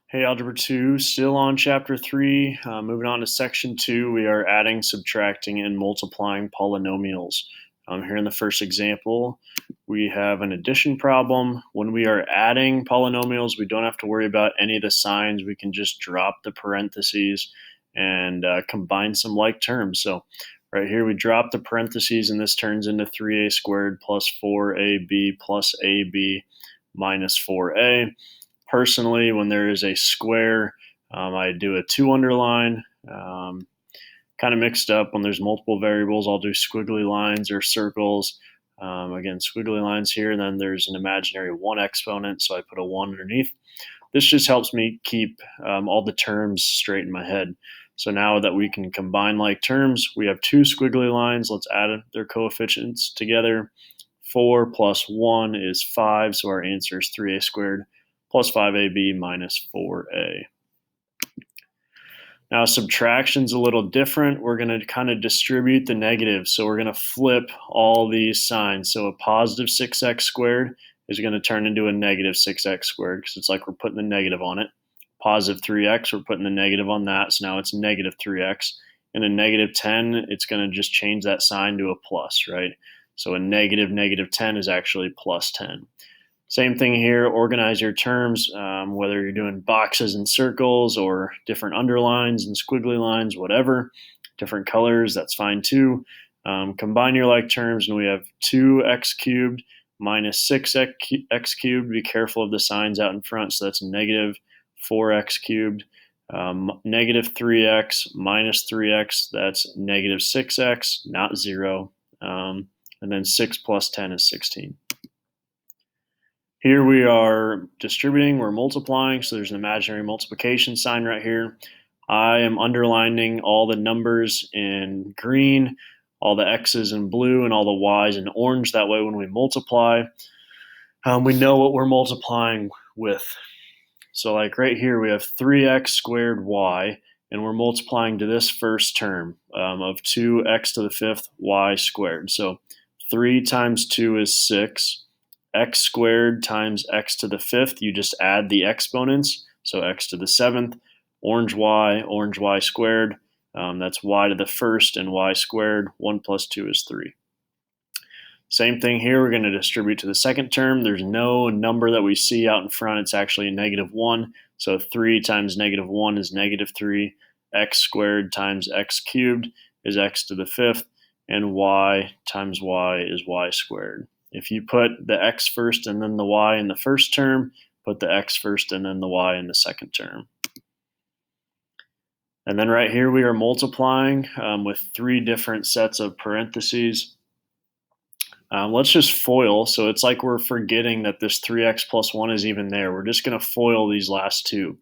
Hey, Algebra 2, still on Chapter 3. Moving on to Section 2, we are adding, subtracting, and multiplying polynomials. Here in the first example, we have an addition problem. When we are adding polynomials, we don't have to worry about any of the signs. We can just drop the parentheses and combine some like terms. So right here, we drop the parentheses, and this turns into 3a squared plus 4ab plus ab minus 4a. Personally, when there is a square, I do a 2 underline. Kind of mixed up when there's multiple variables, I'll do squiggly lines or circles. Again, squiggly lines here, and then there's an imaginary 1 exponent, so I put a 1 underneath. This just helps me keep all the terms straight in my head. So now that we can combine like terms, we have 2 squiggly lines. Let's add their coefficients together. 4 plus 1 is 5, so our answer is 3a squared plus 5ab minus 4a. Now subtraction's a little different. We're going to kind of distribute the negatives. So we're going to flip all these signs. So a positive 6x squared is going to turn into a negative 6x squared because it's like we're putting the negative on it. Positive 3x, we're putting the negative on that. So now it's negative 3x. And a negative 10, it's going to just change that sign to a plus, right? So a negative 10 is actually plus 10. Same thing here, organize your terms, whether you're doing boxes and circles or different underlines and squiggly lines, whatever, different colors, that's fine too. Combine your like terms, and we have 2x cubed minus 6x cubed. Be careful of the signs out in front, so that's negative 4x cubed. Negative 3x minus 3x, that's negative 6x, not 0. And then 6 plus 10 is 16. Here we are distributing, we're multiplying, so there's an imaginary multiplication sign right here. I am underlining all the numbers in green, all the x's in blue, and all the y's in orange. That way when we multiply, we know what we're multiplying with. So like right here, we have 3x squared y, and we're multiplying to this first term of 2x to the 5th y squared. So 3 times 2 is 6. X squared times x to the 5th, you just add the exponents, so x to the 7th, orange y squared, that's y to the 1st and y squared, 1 plus 2 is 3. Same thing here, we're going to distribute to the second term. There's no number that we see out in front, it's actually a negative 1, so 3 times negative 1 is negative 3, x squared times x cubed is x to the 5th, and y times y is y squared. If you put the x first and then the y in the first term, put the x first and then the y in the second term. And then right here we are multiplying with 3 different sets of parentheses. Let's just FOIL, so it's like we're forgetting that this 3x plus 1 is even there. We're just going to FOIL these last 2.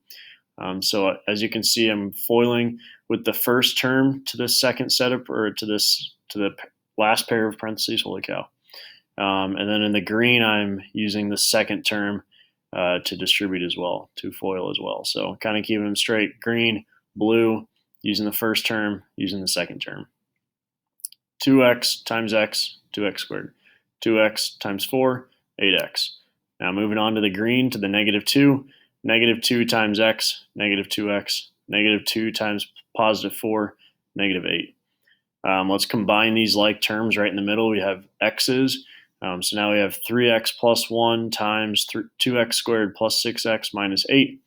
So as you can see, I'm FOILing with the first term to the second set of, or to the last pair of parentheses. Holy cow. And then in the green, I'm using the second term to distribute as well, to FOIL as well. So kind of keeping them straight. Green, blue, using the first term, using the second term. 2x times x, 2x squared. 2x times 4, 8x. Now moving on to the green, to the negative 2. Negative 2 times x, negative 2x. Negative 2 times positive 4, negative 8. Let's combine these like terms right in the middle. We have x's. So now we have 3x plus 1 times 2x squared plus 6x minus 8.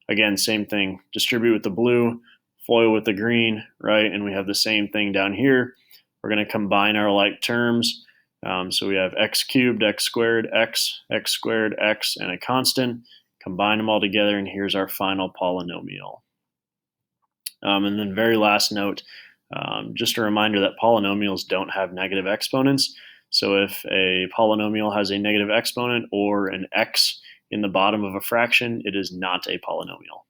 Again, same thing. Distribute with the blue, FOIL with the green, right? And we have the same thing down here. We're going to combine our like terms. So we have x cubed, x squared, x squared, x, and a constant. Combine them all together, and here's our final polynomial. And then very last note, just a reminder that polynomials don't have negative exponents. So if a polynomial has a negative exponent or an x in the bottom of a fraction, it is not a polynomial.